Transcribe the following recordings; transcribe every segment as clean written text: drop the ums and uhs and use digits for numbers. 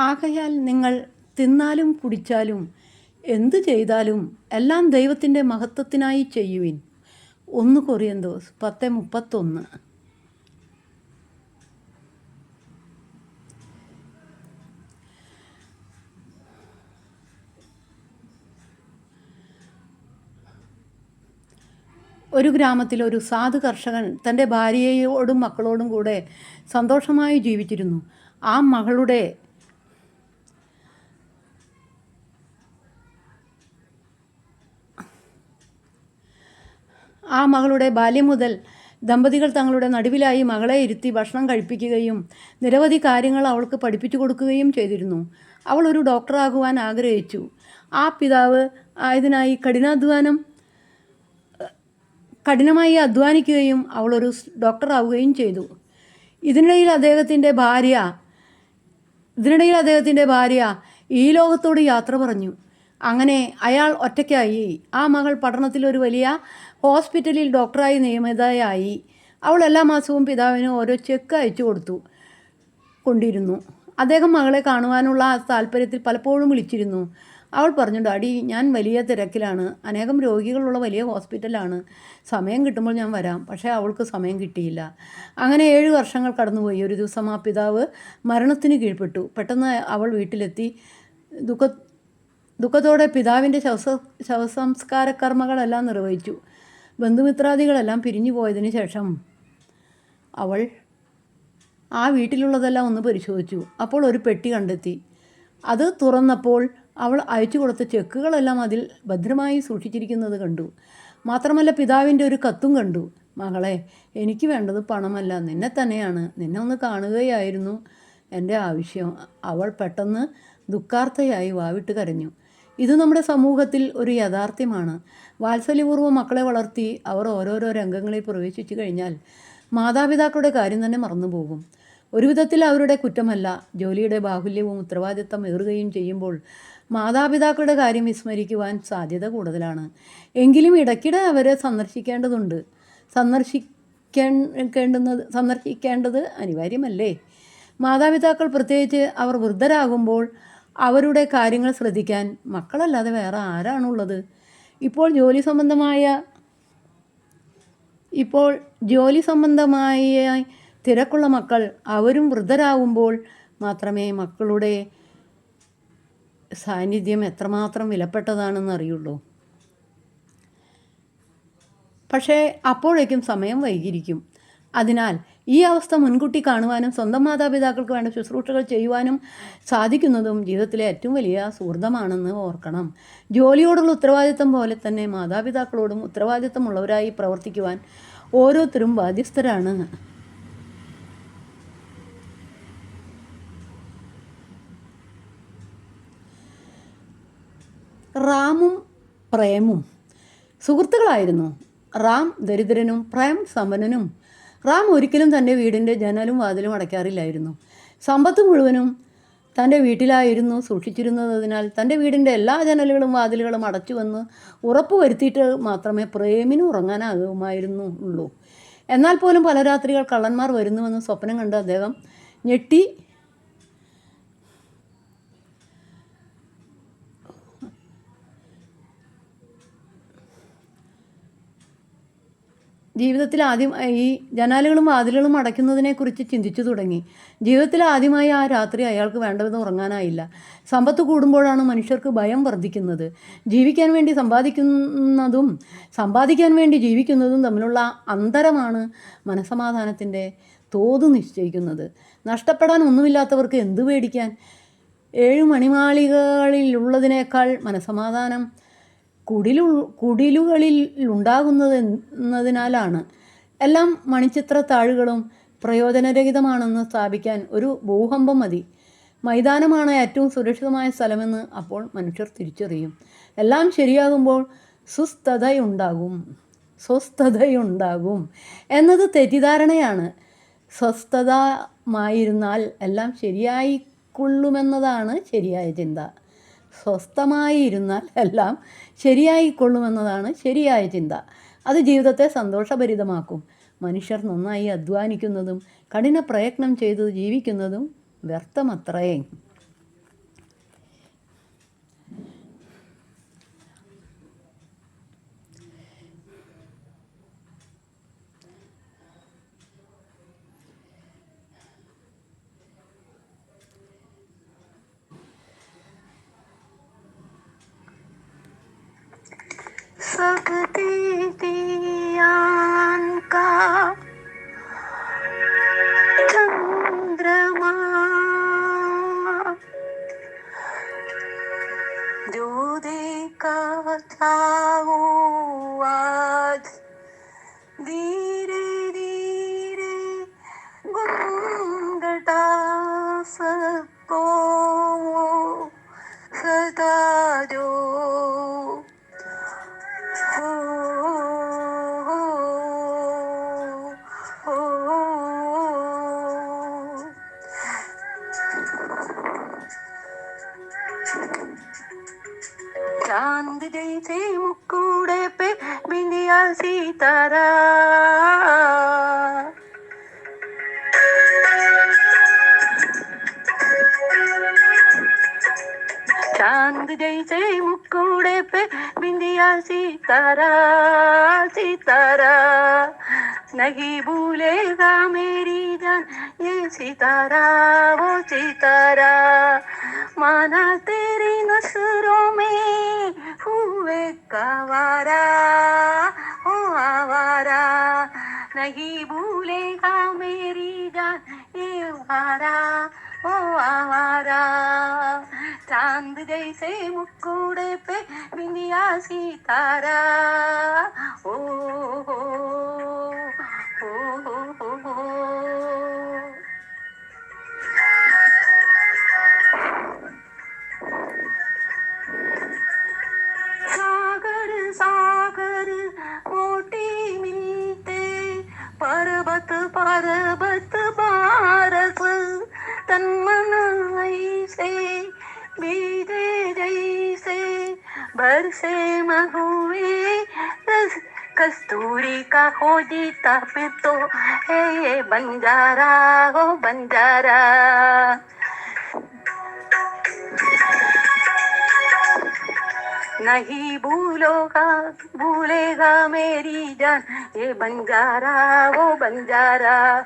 ആകയാൽ നിങ്ങൾ തിന്നാലും കുടിച്ചാലും എന്തു ചെയ്താലും എല്ലാം ദൈവത്തിൻ്റെ മഹത്വത്തിനായി ചെയ്യുവിൻ. 1 കൊറിന്തോസ് 10:31. ഒരു ഗ്രാമത്തിൽ ഒരു സാധു കർഷകൻ തൻ്റെ ഭാര്യയോടും മക്കളോടും കൂടെ സന്തോഷമായി ജീവിച്ചിരുന്നു. ആ മകളുടെ ബാല്യം മുതൽ ദമ്പതികൾ തങ്ങളുടെ നടുവിലായി മകളെ ഇരുത്തി ഭക്ഷണം കഴിപ്പിക്കുകയും നിരവധി കാര്യങ്ങൾ അവൾക്ക് പഠിപ്പിച്ചു കൊടുക്കുകയും ചെയ്തിരുന്നു. അവൾ ഒരു ഡോക്ടറാകുവാൻ ആഗ്രഹിച്ചു. ആ പിതാവ് ഇതിനായി കഠിനമായി അധ്വാനിക്കുകയും അവളൊരു ഡോക്ടറാവുകയും ചെയ്തു. ഇതിനിടയിൽ അദ്ദേഹത്തിൻ്റെ ഭാര്യ ഈ ലോകത്തോട് യാത്ര പറഞ്ഞു. അങ്ങനെ അയാൾ ഒറ്റയ്ക്കായി. ആ മകൾ പഠനത്തിൽ ഒരു വലിയ ഹോസ്പിറ്റലിൽ ഡോക്ടറായി നിയമിതയായി. അവൾ എല്ലാ മാസവും പിതാവിന് ഓരോ ചെക്ക് അയച്ചു കൊണ്ടിരുന്നു. അദ്ദേഹം മകളെ കാണുവാനുള്ള താല്പര്യത്തിൽ പലപ്പോഴും വിളിച്ചിരുന്നു. അവൾ പറഞ്ഞു, ഡാഡി, ഞാൻ വലിയ തിരക്കിലാണ്, അനേകം രോഗികളുള്ള വലിയ ഹോസ്പിറ്റലാണ്, സമയം കിട്ടുമ്പോൾ ഞാൻ വരാം. പക്ഷേ അവൾക്ക് സമയം കിട്ടിയില്ല. അങ്ങനെ 7 വർഷങ്ങൾ കടന്നുപോയി. ഒരു ദിവസം ആ പിതാവ് മരണത്തിന് കീഴ്പ്പെട്ടു. പെട്ടെന്ന് അവൾ വീട്ടിലെത്തി. ദുഃഖത്തോടെ പിതാവിൻ്റെ ശവസംസ്കാര കർമ്മങ്ങളെല്ലാം നിർവഹിച്ചു. ബന്ധുമിത്രാദികളെല്ലാം പിരിഞ്ഞു പോയതിന് ശേഷം അവൾ ആ വീട്ടിലുള്ളതെല്ലാം ഒന്ന് പരിശോധിച്ചു. അപ്പോൾ ഒരു പെട്ടി കണ്ടെത്തി. അത് തുറന്നപ്പോൾ അവൾ അയച്ചു കൊടുത്ത ചെക്കുകളെല്ലാം അതിൽ ഭദ്രമായി സൂക്ഷിച്ചിരിക്കുന്നത് കണ്ടു. മാത്രമല്ല പിതാവിൻ്റെ ഒരു കത്തും കണ്ടു. മകളെ, എനിക്ക് വേണ്ടത് പണമല്ല, നിന്നെ തന്നെയാണ്. നിന്നെ ഒന്ന് കാണുകയായിരുന്നു എൻ്റെ ആവശ്യം. അവൾ പെട്ടെന്ന് ദുഃഖാർത്ഥയായി വാവിട്ട് കരഞ്ഞു. ഇത് നമ്മുടെ സമൂഹത്തിൽ ഒരു യാഥാർത്ഥ്യമാണ്. വാത്സല്യപൂർവ്വം മക്കളെ വളർത്തി അവർ ഓരോരോ രംഗങ്ങളിൽ പ്രവേശിച്ചു കഴിഞ്ഞാൽ മാതാപിതാക്കളുടെ കാര്യം തന്നെ മറന്നുപോകും. ഒരു വിധത്തിൽ അവരുടെ കുറ്റമല്ല. ജോലിയുടെ ബാഹുല്യവും ഉത്തരവാദിത്തം ഏറുകയും ചെയ്യുമ്പോൾ മാതാപിതാക്കളുടെ കാര്യം വിസ്മരിക്കുവാൻ സാധ്യത കൂടുതലാണ്. എങ്കിലും ഇടയ്ക്കിടെ അവരെ സന്ദർശിക്കേണ്ടത് അനിവാര്യമല്ലേ? മാതാപിതാക്കൾ, പ്രത്യേകിച്ച് അവർ വൃദ്ധരാകുമ്പോൾ, അവരുടെ കാര്യങ്ങൾ ശ്രദ്ധിക്കാൻ മക്കളല്ലാതെ വേറെ ആരാണുള്ളത്? ഇപ്പോൾ ജോലി സംബന്ധമായ തിരക്കുള്ള മക്കൾ അവരും വൃദ്ധരാകുമ്പോൾ മാത്രമേ മക്കളുടെ സാന്നിധ്യം എത്രമാത്രം വിലപ്പെട്ടതാണെന്ന് അറിയുള്ളൂ. പക്ഷേ അപ്പോഴേക്കും സമയം വൈകിയിരിക്കും. അതിനാൽ ഈ അവസ്ഥ മുൻകൂട്ടി കാണുവാനും സ്വന്തം മാതാപിതാക്കൾക്ക് വേണ്ട ശുശ്രൂഷകൾ ചെയ്യുവാനും സാധിക്കുന്നതും ജീവിതത്തിലെ ഏറ്റവും വലിയ സുഹൃതമാണെന്ന് ഓർക്കണം. ജോലിയോടുള്ള ഉത്തരവാദിത്തം പോലെ തന്നെ മാതാപിതാക്കളോടും ഉത്തരവാദിത്തമുള്ളവരായി പ്രവർത്തിക്കുവാൻ ഓരോരുത്തരും ബാധ്യസ്ഥരാണ്. റാമും പ്രേമും സുഹൃത്തുക്കളായിരുന്നു. റാം ദരിദ്രനും പ്രേം സമ്പന്നനും. റാം ഒരിക്കലും തൻ്റെ വീടിൻ്റെ ജനലും വാതിലും അടയ്ക്കാറില്ലായിരുന്നു. സമ്പത്ത് മുഴുവനും തൻ്റെ വീട്ടിലായിരുന്നു സൂക്ഷിച്ചിരുന്നതിനാൽ തൻ്റെ വീടിൻ്റെ എല്ലാ ജനലുകളും വാതിലുകളും അടച്ചുവെന്ന് ഉറപ്പ് വരുത്തിയിട്ട് മാത്രമേ പ്രേമിന് ഉറങ്ങാനാകുമായിരുന്നുള്ളൂ. എന്നാൽ പോലും പല രാത്രികൾ കള്ളന്മാർ വരുന്നുവെന്ന് സ്വപ്നം കണ്ട് അദ്ദേഹം ഞെട്ടി ജീവിതത്തിൽ ആദ്യമായി ഈ ജനാലുകളും വാതിലുകളും അടയ്ക്കുന്നതിനെക്കുറിച്ച് ചിന്തിച്ചു തുടങ്ങി. ജീവിതത്തിൽ ആദ്യമായി ആ രാത്രി അയാൾക്ക് വേണ്ടവിധം ഉറങ്ങാനായില്ല. സമ്പത്ത് കൂടുമ്പോഴാണ് മനുഷ്യർക്ക് ഭയം വർദ്ധിക്കുന്നത്. ജീവിക്കാൻ വേണ്ടി സമ്പാദിക്കുന്നതും സമ്പാദിക്കാൻ വേണ്ടി ജീവിക്കുന്നതും തമ്മിലുള്ള അന്തരമാണ് മനസ്സമാധാനത്തിൻ്റെ തോത് നിശ്ചയിക്കുന്നത്. നഷ്ടപ്പെടാൻ ഒന്നുമില്ലാത്തവർക്ക് എന്ത് പേടിക്കാൻ? 7 മണിമാളികകളിലുള്ളതിനേക്കാൾ മനസ്സമാധാനം കുടിലുകളിൽ ഉണ്ടാകുന്നതിനാലാണ്. എല്ലാം മണിച്ചിത്ര താഴുകളും പ്രയോജനരഹിതമാണെന്ന് സ്ഥാപിക്കാൻ ഒരു ഭൂകമ്പം മതി. മൈതാനമാണ് ഏറ്റവും സുരക്ഷിതമായ സ്ഥലമെന്ന് അപ്പോൾ മനുഷ്യർ തിരിച്ചറിയും. എല്ലാം ശരിയാകുമ്പോൾ സ്വസ്ഥതയുണ്ടാകും എന്നത് തെറ്റിദ്ധാരണയാണ്. സ്വസ്ഥമായിരുന്നാൽ എല്ലാം ശരിയായിക്കൊള്ളുമെന്നതാണ് ശരിയായ ചിന്ത. സ്വസ്ഥമായിരുന്നാൽ എല്ലാം ശരിയായിക്കൊള്ളുമെന്നതാണ് ശരിയായ ചിന്ത. അത് ജീവിതത്തെ സന്തോഷഭരിതമാക്കും. മനുഷ്യർ നന്നായി അധ്വാനിക്കുന്നതും കഠിന പ്രയത്നം ചെയ്ത് ജീവിക്കുന്നതും വ്യർത്ഥമത്രേ. सकती थी आन का चंद्रमा, जो देखा था वो आज धीरे धीरे गुंगटा सबको सदा जो हो, हो, हो, चांद जैसे मुकुड़े पे बिंदिया सितारा, चांद जैसे मुकुड़े पे बिंदिया सितारा, सितारा नहीं भूलेगा मेरी जान ये सितारा, वो सितारा। माना तेरी नजरों में हुए कावारा, ओ आवारा, नहीं भूलेगा मेरी जान ये आवारा, ओ आवारा। चांद जैसे मुकुड़े पे बिंदिया सितारा, ओ हो, हो। सागर सागर मोती मिलते, पर्वत पर्वत बारस, तन मन ऐसे बीजे जैसे बरसे महुए रस, कस्तूरी का खोजीता फिर तो है ये बंजारा, हो बंजारा। नहीं भूलेगा मेरी जान ये बंजारा, वो बंजारा।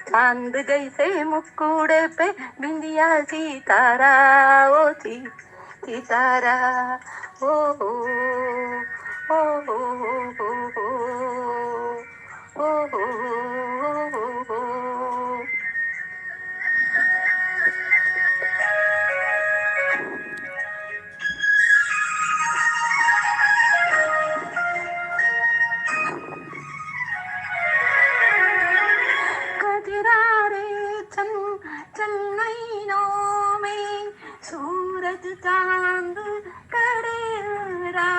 चांद जैसे मुकुड़े पे बिंदिया सितारा, वो सितारा, ओ हो, ओ हो, ओ हो, ओ हो, ओ हो। चन्नैनों में सूरज चांद कड़ेरा,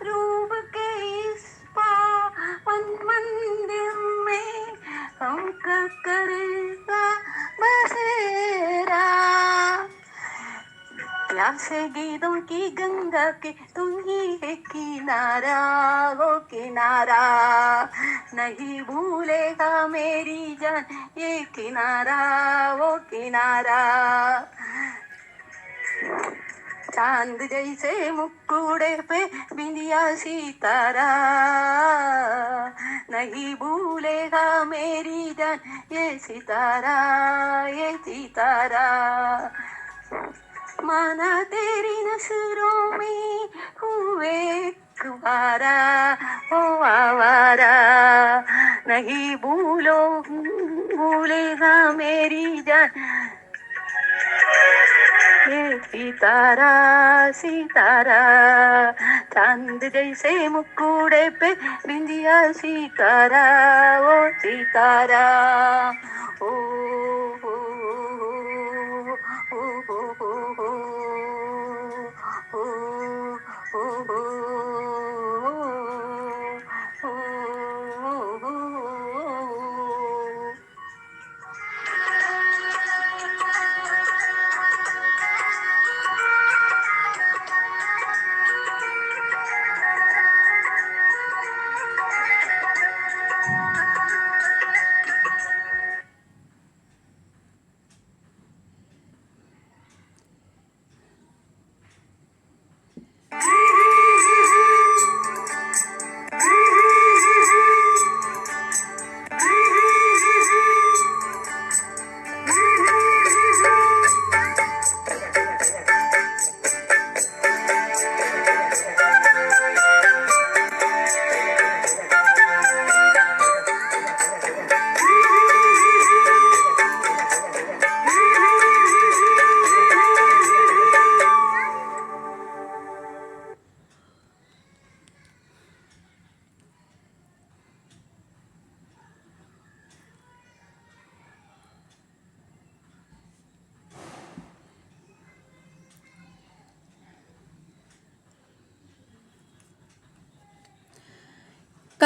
रूप के इस पावन मंदिर में हम करेगा बसेरा। प्यासे गीतों की गंगा के तुम ही है किनारा, वो किनारा नहीं भूलेगा मेरी जान ये किनारा, वो किनारा। चांद जैसे मुकुड़े पे बिंदिया सितारा, नहीं भूलेगा मेरी जान ये सितारा, ये सितारा। माना तेरी नजरों में हुए कुवारा, ओ आवारा, नहीं भूलेगा मेरी जान ये सितारा, सितारा। चांद जैसे मुकुड़े पे बिंदिया सितारा, वो सितारा, ओ हो, हो, हो, हो, हो, हो, हो, हो,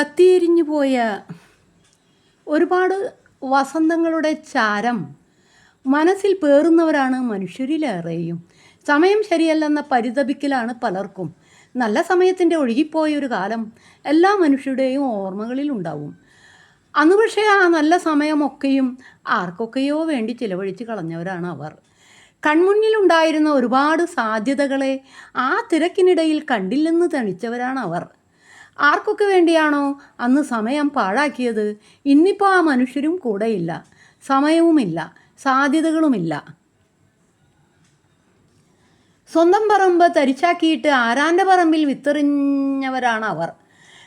കത്തിയെരിഞ്ഞു പോയ ഒരുപാട് വസന്തങ്ങളുടെ ചാരം മനസ്സിൽ പേറുന്നവരാണ് മനുഷ്യരിലേറെയും. സമയം ശരിയല്ലെന്ന പരിതപിക്കലാണ് പലർക്കും. നല്ല സമയത്തിൻ്റെ ഒഴുകിപ്പോയൊരു കാലം എല്ലാ മനുഷ്യരുടെയും ഓർമ്മകളിൽ ഉണ്ടാവും. അന്ന് പക്ഷേ ആ നല്ല സമയമൊക്കെയും ആർക്കൊക്കെയോ വേണ്ടി ചിലവഴിച്ച് കളഞ്ഞവരാണ് അവർ. കൺമുന്നിലുണ്ടായിരുന്ന ഒരുപാട് സാധ്യതകളെ ആ തിരക്കിനിടയിൽ കണ്ടില്ലെന്ന് തണിച്ചവരാണ് അവർ. ആർക്കൊക്കെ വേണ്ടിയാണോ അന്ന് സമയം പാഴാക്കിയത്, ഇന്നിപ്പോൾ ആ മനുഷ്യരും കൂടെയില്ല, സമയവുമില്ല, സാധ്യതകളുമില്ല. സ്വന്തം പറമ്പ് തരിച്ചാക്കിയിട്ട് ആരാൻ്റെ പറമ്പിൽ വിത്തെറിഞ്ഞവരാണ് അവർ.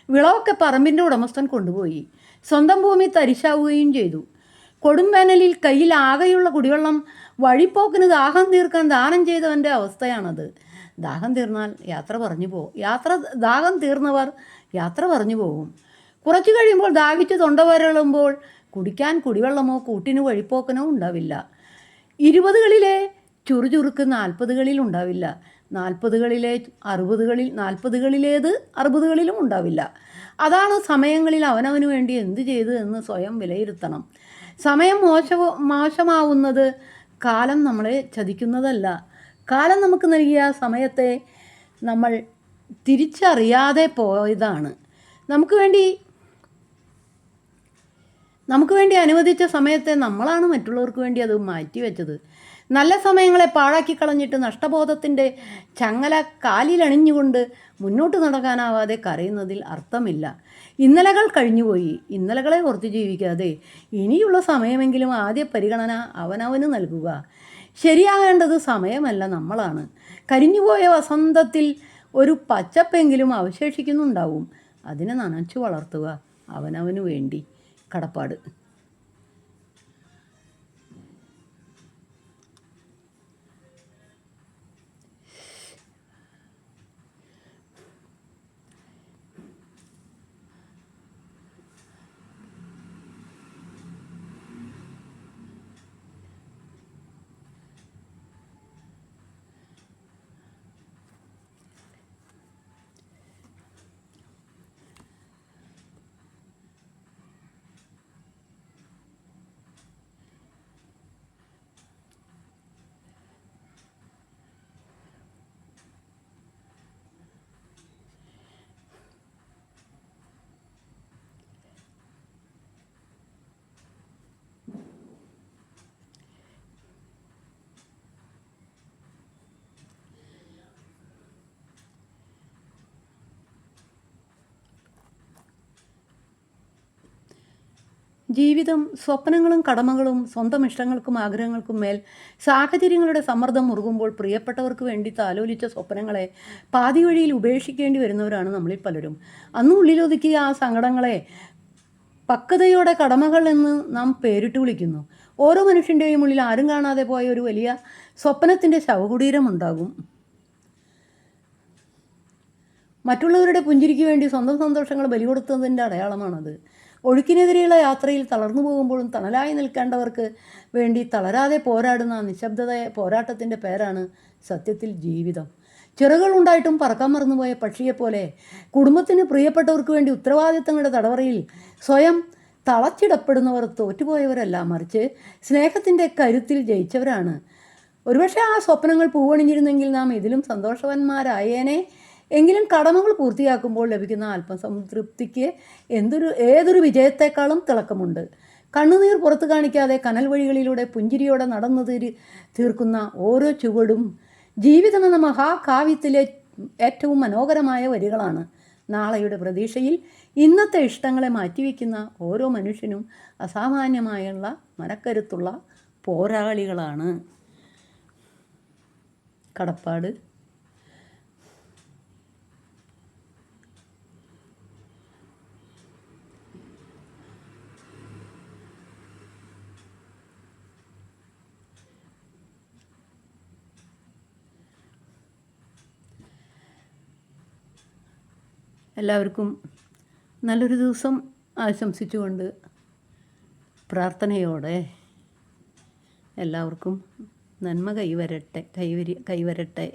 വിളവൊക്കെ പറമ്പിൻ്റെ ഉടമസ്ഥൻ കൊണ്ടുപോയി. സ്വന്തം ഭൂമി തരിശാവുകയും ചെയ്തു. കൊടുംവേനലിൽ കയ്യിൽ ആകെയുള്ള കുടിവെള്ളം വഴിപ്പോക്കിന് ദാഹം തീർക്കാൻ ദാനം ചെയ്തവൻ്റെ അവസ്ഥയാണത്. ദാഹം തീർന്നാൽ ദാഹം തീർന്നവർ യാത്ര പറഞ്ഞു പോകും. കുറച്ചു കഴിയുമ്പോൾ ദാഹിച്ച് തൊണ്ട വരളുമ്പോൾ കുടിക്കാൻ കുടിവെള്ളമോ കൂട്ടിന് വഴിപ്പോക്കനോ ഉണ്ടാവില്ല. 20കളിലെ ചുറുചുറുക്ക് 40കളിൽ ഉണ്ടാവില്ല. 40കളിലേത് 60കളിലും ഉണ്ടാവില്ല. അതാണ് സമയങ്ങളിൽ അവനവന് വേണ്ടി എന്ത് ചെയ്തു എന്ന് സ്വയം വിലയിരുത്തണം. സമയം മോശമാവുന്നത് കാലം നമ്മളെ ചതിക്കുന്നതല്ല. കാലം നമുക്ക് നൽകിയ സമയത്തെ നമ്മൾ തിരിച്ചറിയാതെ പോയതാണ്. നമുക്ക് വേണ്ടി അനുവദിച്ച സമയത്തെ നമ്മളാണ് മറ്റുള്ളവർക്ക് വേണ്ടി അത് മാറ്റിവെച്ചത്. നല്ല സമയങ്ങളെ പാഴാക്കി കളഞ്ഞിട്ട് നഷ്ടബോധത്തിൻ്റെ ചങ്ങല കാലിലണിഞ്ഞുകൊണ്ട് മുന്നോട്ട് നടക്കാനാവാതെ കരയുന്നതിൽ അർത്ഥമില്ല. ഇന്നലകൾ കഴിഞ്ഞുപോയി. ഇന്നലകളെ ഓർത്ത് ജീവിക്കാതെ ഇനിയുള്ള സമയമെങ്കിലും ആദ്യ പരിഗണന അവനവന് നൽകുക. ശരിയാകേണ്ടത് സമയമല്ല, നമ്മളാണ്. കരിഞ്ഞുപോയ വസന്തത്തിൽ ഒരു പച്ചപ്പെങ്കിലും അവശേഷിക്കുന്നുണ്ടാവും. അതിനെ നനച്ചു വളർത്തുക അവനവന് വേണ്ടി. കടപ്പാട്. ജീവിതം സ്വപ്നങ്ങളും കടമകളും സ്വന്തം ഇഷ്ടങ്ങൾക്കും ആഗ്രഹങ്ങൾക്കും മേൽ സാഹചര്യങ്ങളുടെ സമ്മർദ്ദം മുറുകുമ്പോൾ പ്രിയപ്പെട്ടവർക്ക് വേണ്ടി താലോലിച്ച സ്വപ്നങ്ങളെ പാതി വഴിയിൽ ഉപേക്ഷിക്കേണ്ടി വരുന്നവരാണ് നമ്മളിൽ പലരും. അന്ന് ഉള്ളിലൊതുക്കിയ ആ സങ്കടങ്ങളെ പക്വതയോടെ കടമകൾ എന്ന് നാം പേരിട്ട് വിളിക്കുന്നു. ഓരോ മനുഷ്യൻ്റെയും ഉള്ളിൽ ആരും കാണാതെ പോയ ഒരു വലിയ സ്വപ്നത്തിൻ്റെ ശവകുടീരമുണ്ടാകും. മറ്റുള്ളവരുടെ പുഞ്ചിരിക്ക് വേണ്ടി സ്വന്തം സന്തോഷങ്ങൾ ബലികൊടുത്തതിൻ്റെ അടയാളമാണത്. ഒഴുക്കിനെതിരെയുള്ള യാത്രയിൽ തളർന്നു പോകുമ്പോഴും തണലായി നിൽക്കേണ്ടവർക്ക് വേണ്ടി തളരാതെ പോരാടുന്ന പോരാട്ടത്തിൻ്റെ പേരാണ് സത്യത്തിൽ ജീവിതം. ചിറകുകൾ ഉണ്ടായിട്ടും പറക്കാൻ മറന്നുപോയ പക്ഷിയെപ്പോലെ കുടുംബത്തിന് പ്രിയപ്പെട്ടവർക്ക് വേണ്ടി ഉത്തരവാദിത്തങ്ങളുടെ തടവറയിൽ സ്വയം തളച്ചിടപ്പെടുന്നവർ തോറ്റുപോയവരല്ല, മറിച്ച് സ്നേഹത്തിൻ്റെ കരുത്തിൽ ജയിച്ചവരാണ്. ഒരുപക്ഷെ ആ സ്വപ്നങ്ങൾ പൂവണിഞ്ഞിരുന്നെങ്കിൽ നാം ഇതിലും സന്തോഷവാന്മാരായേനെ. എങ്കിലും കടമകൾ പൂർത്തിയാക്കുമ്പോൾ ലഭിക്കുന്ന ആത്മസംതൃപ്തിക്ക് ഏതൊരു വിജയത്തെക്കാളും തിളക്കമുണ്ട്. കണ്ണുനീർ പുറത്തു കാണിക്കാതെ കനൽ വഴികളിലൂടെ പുഞ്ചിരിയോടെ നടന്നു തീർക്കുന്ന ഓരോ ചുവടും ജീവിതമെന്ന മഹാകാവ്യത്തിലെ ഏറ്റവും മനോഹരമായ വരികളാണ്. നാളെയുടെ പ്രതീക്ഷയിൽ ഇന്നത്തെ ഇഷ്ടങ്ങളെ മാറ്റിവെക്കുന്ന ഓരോ മനുഷ്യനും അസാമാന്യമായുള്ള മനക്കരുത്തുള്ള പോരാളികളാണ്. കടപ്പാട്. എല്ലാവർക്കും നല്ലൊരു ദിവസം ആശംസിച്ചുകൊണ്ട് പ്രാർത്ഥനയോടെ എല്ലാവർക്കും നന്മ കൈവരട്ടെ.